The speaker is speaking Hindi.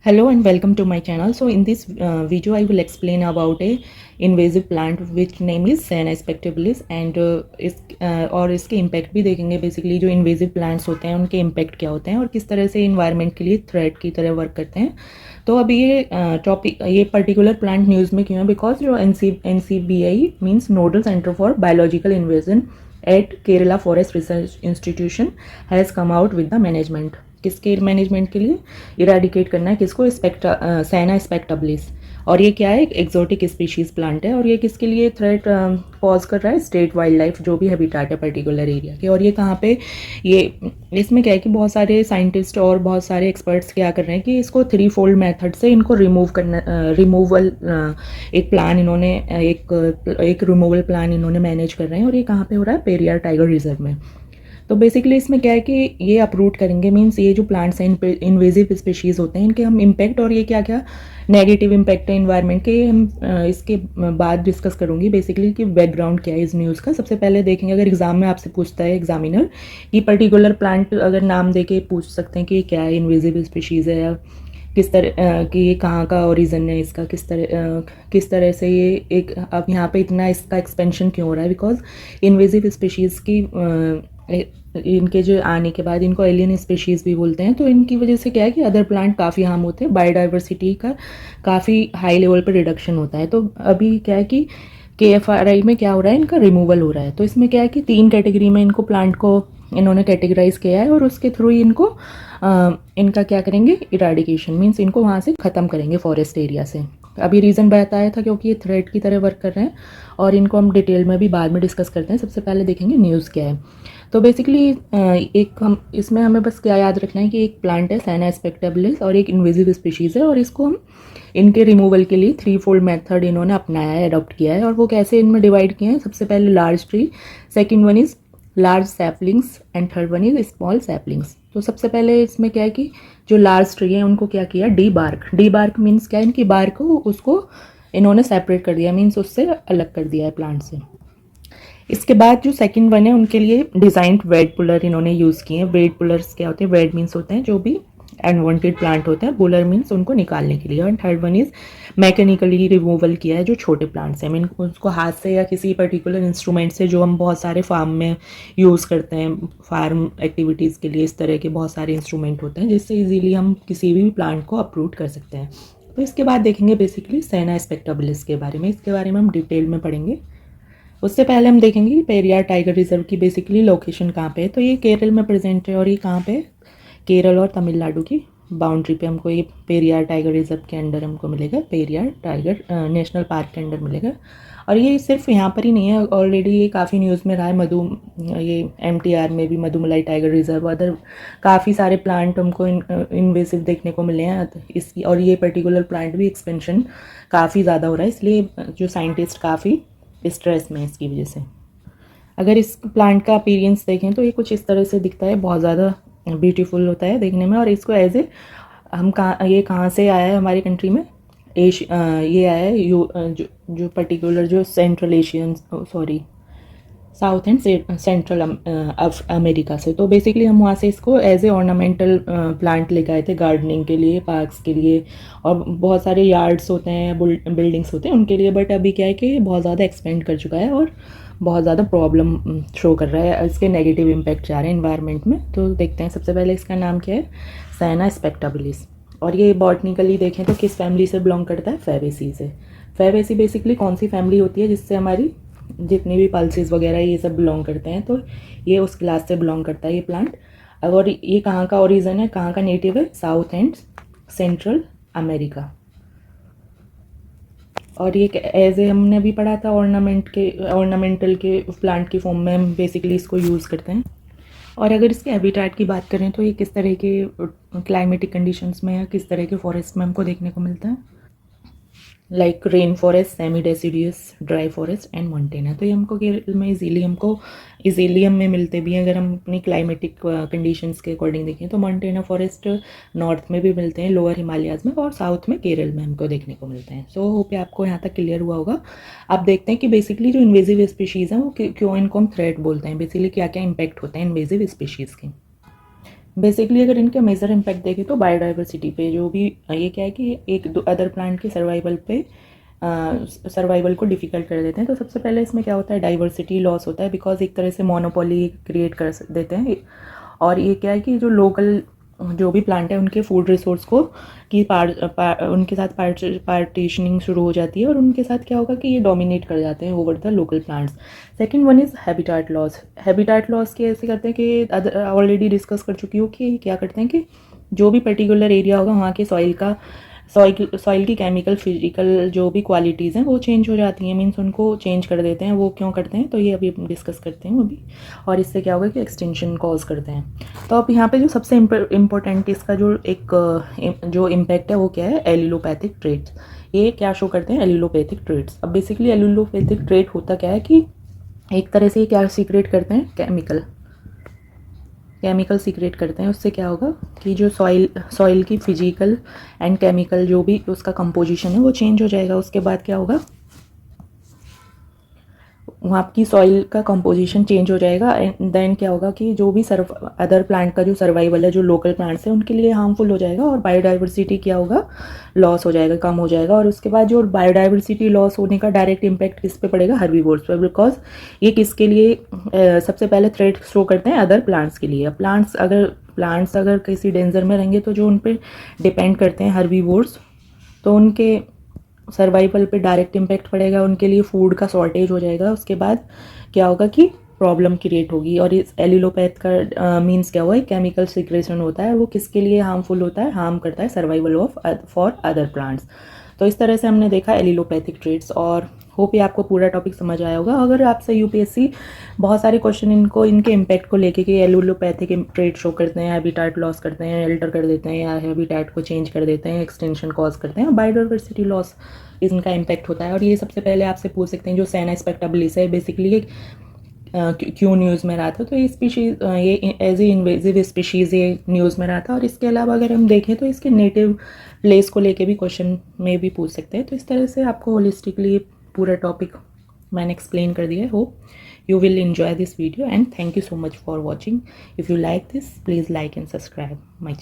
Hello and welcome to my channel. So in this video I will explain about a invasive plant which name is Senna spectabilis and और इसके इम्पैक्ट भी देखेंगे। बेसिकली जो इन्वेजिव प्लांट्स होते हैं उनके इम्पैक्ट क्या होते हैं और किस तरह से इन्वायरमेंट के लिए थ्रेट की तरह वर्क करते हैं। तो अभी ये टॉपिक ये पर्टिकुलर प्लांट न्यूज़ में क्यों है, बिकॉज जो NCBI means nodal centre for biological invasion at Kerala forest research institution has come out with the management. किसके मैनेजमेंट के लिए इराडिकेट करना है किसको, सैना स्पेक्टबलिस। और ये क्या है, एक एक्जोटिक स्पीशीज़ प्लांट है और ये किसके लिए थ्रेट पॉज कर रहा है, स्टेट वाइल्ड लाइफ जो भी हैबिटाट है पर्टिकुलर एरिया के। और ये कहाँ पे, ये इसमें क्या है कि बहुत सारे साइंटिस्ट और बहुत सारे एक्सपर्ट्स क्या कर रहे हैं कि इसको 3-fold मेथड से इनको रिमूव करना, रिमूवल एक प्लान इन्होंने एक रिमूवल प्लान इन्होंने मैनेज कर रहे हैं। और ये कहाँ पे हो रहा है, पेरियार टाइगर रिजर्व में। तो बेसिकली इसमें क्या है कि ये अप्रूट करेंगे, मीन्स ये जो प्लांट्स हैं इन्वेजिव स्पीशीज़ होते हैं इनके हम इम्पैक्ट और ये क्या क्या नेगेटिव इम्पैक्ट है इन्वायरमेंट के, हम इसके बाद डिस्कस करूँगी बेसिकली कि बैकग्राउंड क्या है इस न्यूज़ का। सबसे पहले देखेंगे, अगर एग्जाम में आपसे पूछता है एग्जामिनर कि पर्टिकुलर प्लांट अगर नाम दे के पूछ सकते हैं कि क्या है, इन्वेजिव स्पीशीज़ है या किस तरह कि ये कहाँ का ओरिजिन है इसका, किस तरह से ये एक अब यहाँ पे इतना इसका एक्सपेंशन क्यों हो रहा है, बिकॉज इन्वेजिव स्पीशीज़ की इनके जो आने के बाद इनको एलियन स्पीशीज़ भी बोलते हैं। तो इनकी वजह से क्या है कि अदर प्लांट काफ़ी हार्म होते हैं, बायोडाइवर्सिटी का काफ़ी हाई लेवल पर रिडक्शन होता है। तो अभी क्या है कि KFRI में क्या हो रहा है, इनका रिमूवल हो रहा है। तो इसमें क्या है कि 3 कैटेगरी में इनको प्लांट को इन्होंने कैटेगराइज किया है और उसके थ्रू इनको इनका क्या करेंगे, इराडिकेशन मीन्स इनको वहाँ से ख़त्म करेंगे फॉरेस्ट एरिया से। अभी रीज़न बताया था क्योंकि ये थ्रेट की तरह वर्क कर रहे हैं और इनको हम डिटेल में भी बाद में डिस्कस करते हैं। सबसे पहले देखेंगे न्यूज़ क्या है। तो बेसिकली एक हम इसमें हमें बस क्या याद रखना है कि एक प्लांट है सैना स्पेक्टबिलिस और एक इन्वेजिव स्पीशीज़ है और इसको हम इनके रिमूवल के लिए 3-fold मेथड इन्होंने अपनाया है, अडॉप्ट किया है। और वो कैसे इनमें डिवाइड किए हैं, सबसे पहले large tree, second one is large saplings and third one is small saplings. तो सबसे पहले इसमें क्या है कि जो लार्ज ट्री है उनको क्या किया, डी बार्क मीन्स क्या है, इनकी बार्क को उसको इन्होंने सेपरेट कर दिया, मीन्स उससे अलग कर दिया है प्लांट से। इसके बाद जो सेकंड वन है उनके लिए डिज़ाइंड वेड पुलर इन्होंने यूज़ किए हैं। वेड पुलर्स क्या होते हैं, वेड मीन्स होते हैं जो भी अनवांटेड प्लांट होते हैं, पुलर मीन्स उनको निकालने के लिए। और third one is mechanically removal किया है जो छोटे प्लांट्स हैं, मीन उसको हाथ से या किसी पर्टिकुलर इंस्ट्रूमेंट से, जो हम बहुत सारे फार्म में यूज़ करते हैं फार्म एक्टिविटीज़ के लिए। इस तरह के बहुत सारे इंस्ट्रूमेंट होते हैं जिससे इजीली हम किसी भी प्लांट को अप्रूट कर सकते हैं। तो इसके बाद देखेंगे बेसिकली सैना स्पेक्टबिलिस के बारे में, इसके बारे में हम डिटेल में पढ़ेंगे। उससे पहले हम देखेंगे पेरियार टाइगर रिजर्व की बेसिकली लोकेशन कहाँ पे है। तो ये केरल में प्रेजेंट है और ये कहाँ पे, केरल और तमिलनाडु की बाउंड्री पे हमको ये पेरियार टाइगर रिजर्व के अंडर हमको मिलेगा, पेरियार टाइगर नेशनल पार्क के अंडर मिलेगा। और ये सिर्फ यहाँ पर ही नहीं है, ऑलरेडी ये काफ़ी न्यूज़ में रहा है। ये MTR में भी मधुमलाई टाइगर रिजर्व, अदर काफ़ी सारे प्लांट हमको इन्वेसिव देखने को मिले हैं इसकी। और ये पर्टिकुलर प्लांट भी एक्सपेंशन काफ़ी ज़्यादा हो रहा है, इसलिए जो साइंटिस्ट काफ़ी स्ट्रेस में है इसकी वजह से। अगर इस प्लांट का अपीयरेंस देखें तो ये कुछ इस तरह से दिखता है, बहुत ज़्यादा ब्यूटीफुल होता है देखने में। और इसको एज ए हम ये कहाँ से आया है हमारी कंट्री में, ये आया है जो पर्टिकुलर जो central Asian, sorry south and central America से। तो बेसिकली हम वहाँ से इसको एज ए ऑर्नामेंटल प्लांट लेकर आए थे, गार्डनिंग के लिए, पार्क्स के लिए, और बहुत सारे यार्ड्स होते हैं, बिल्डिंग्स होते हैं उनके लिए। बट अभी क्या है कि बहुत ज़्यादा एक्सपेंड कर चुका है और बहुत ज़्यादा प्रॉब्लम शो कर रहा है, इसके नेगेटिव इम्पैक्ट जा रहे हैं इन्वायरमेंट में। तो देखते हैं, सबसे पहले इसका नाम क्या है, सैना स्पेक्टबिलिस। और ये बॉटनिकली देखें तो किस फैमिली से बिलोंग करता है, फेबेसी से। फेबेसी बेसिकली कौन सी फैमिली होती है जिससे हमारी जितनी भी पल्सेस वगैरह ये सब बिलोंग करते हैं, तो ये उस क्लास से बिलोंग करता है ये प्लांट। और ये कहाँ का ओरिजिन है, कहाँ का नेटिव है, साउथ एंड सेंट्रल अमेरिका। और ये एज ए हमने भी पढ़ा था ऑर्नामेंटल के प्लांट की फॉर्म में हम बेसिकली इसको यूज़ करते हैं। और अगर इसके हैबिटेट की बात करें तो ये किस तरह के क्लाइमेटिक कंडीशंस में या किस तरह के फॉरेस्ट में हमको देखने को मिलता है, like rain forest, semi deciduous, dry forest and montana. तो ये हमको केरल में इजीली हमें मिलते भी हैं। अगर हम अपनी क्लाइमेटिक कंडीशंस के अकॉर्डिंग देखें तो मोंटेना फॉरेस्ट नॉर्थ में भी मिलते हैं, लोअर हिमालयाज़ में, और साउथ में केरल में हमको देखने को मिलते हैं। सो होप आपको यहाँ तक क्लियर हुआ होगा। अब देखते हैं कि बेसिकली जो इन्वेजिव स्पीशीज़ हैं वो क्यों इनको हम थ्रेट बोलते हैं, बेसिकली क्या क्या इम्पैक्ट होते हैं इन्वेजिव स्पीशीज़ के। बेसिकली अगर इनके मेजर इम्पैक्ट देखें तो बायोडाइवर्सिटी पे, जो भी ये क्या है कि एक दो अदर प्लांट के सर्वाइवल पे सर्वाइवल को डिफ़िकल्ट कर देते हैं। तो सबसे पहले इसमें क्या होता है, डाइवर्सिटी लॉस होता है, बिकॉज एक तरह से मोनोपोली क्रिएट कर देते हैं। और ये क्या है कि जो लोकल जो भी प्लांट है उनके फूड रिसोर्स को की उनके साथ पार्टीशनिंग शुरू हो जाती है, और उनके साथ क्या होगा कि ये डोमिनेट कर जाते हैं over the local plants. Second one is habitat loss. Habitat loss के ऐसे करते हैं कि ऑलरेडी डिस्कस कर चुकी हूँ कि क्या करते हैं कि जो भी पर्टिकुलर एरिया होगा वहाँ के सॉइल की केमिकल फिजिकल जो भी क्वालिटीज़ हैं वो चेंज हो जाती हैं, मीन्स उनको चेंज कर देते हैं। वो क्यों करते हैं तो ये अभी डिस्कस करते हैं अभी। और इससे क्या होगा कि एक्सटेंशन कॉज करते हैं। तो अब यहाँ पे जो सबसे इम्पोर्टेंट इसका जो एक जो इम्पैक्ट है वो क्या है, एलिलोपैथिक ट्रेट्स। ये क्या शो करते हैं, एलिलोपैथिक ट्रेट्स। अब बेसिकली एलिलोपैथिक ट्रेट होता क्या है कि एक तरह से क्या सीक्रेट करते हैं, केमिकल सीक्रेट करते हैं। उससे क्या होगा कि जो सॉइल की फिजिकल एंड केमिकल जो भी उसका कंपोजिशन है वो चेंज हो जाएगा। उसके बाद क्या होगा, वहाँ आपकी सॉइल का कंपोजिशन चेंज हो जाएगा, एंड देन क्या होगा कि जो भी अदर प्लांट का जो सर्वाइवल है, जो लोकल प्लांट्स हैं उनके लिए हार्मफुल हो जाएगा, और बायोडाइवर्सिटी क्या होगा, लॉस हो जाएगा, कम हो जाएगा। और उसके बाद जो बायोडाइवर्सिटी लॉस होने का डायरेक्ट इम्पैक्ट किस पे पड़ेगा, हर्बीवोर्स पे, बिकॉज ये किसके लिए सबसे पहले थ्रेट शो करते हैं, अदर प्लांट्स के लिए। प्लांट्स अगर किसी डेंजर में रहेंगे तो जो उन पर डिपेंड करते हैं हर्बीवोर्स, तो उनके सर्वाइवल पे डायरेक्ट इम्पैक्ट पड़ेगा, उनके लिए फूड का शॉर्टेज हो जाएगा। उसके बाद क्या होगा कि प्रॉब्लम क्रिएट होगी। और इस एलिलोपैथ का मीन्स क्या हुआ, केमिकल सिक्रेशन होता है, वो किसके लिए हार्मफुल होता है, हार्म करता है survival of for other plants. तो इस तरह से हमने देखा एलिलोपैथिक ट्रेट्स, और होप ये आपको पूरा टॉपिक समझ आया होगा। अगर आपसे यूपीएससी बहुत सारे क्वेश्चन इनके इम्पैक्ट को लेके कि एलिलोपैथिक ट्रेट शो करते हैं, हैबिटाट लॉस करते हैं, एल्टर कर देते हैं, या हैबिटाट को चेंज कर देते हैं, एक्सटेंशन कॉज करते हैं, बायोडाइवर्सिटी लॉस इनका इम्पैक्ट होता है। और ये सबसे पहले आपसे पूछ सकते हैं जो सेना स्पेक्टाबिलिस है, बेसिकली क्यों न्यूज़ में रहा था, तो ये स्पीशीज़ ये एज ए इन्वेजिव स्पीशीज़ ये न्यूज़ में रहा था। और इसके अलावा अगर हम देखें तो इसके नेटिव प्लेस को लेके भी क्वेश्चन में भी पूछ सकते हैं। तो इस तरह से आपको होलिस्टिकली पूरा टॉपिक मैंने एक्सप्लेन कर दिया है। Hope you will enjoy this video, and thank you so much for watching. If you like this, please like and subscribe my channel.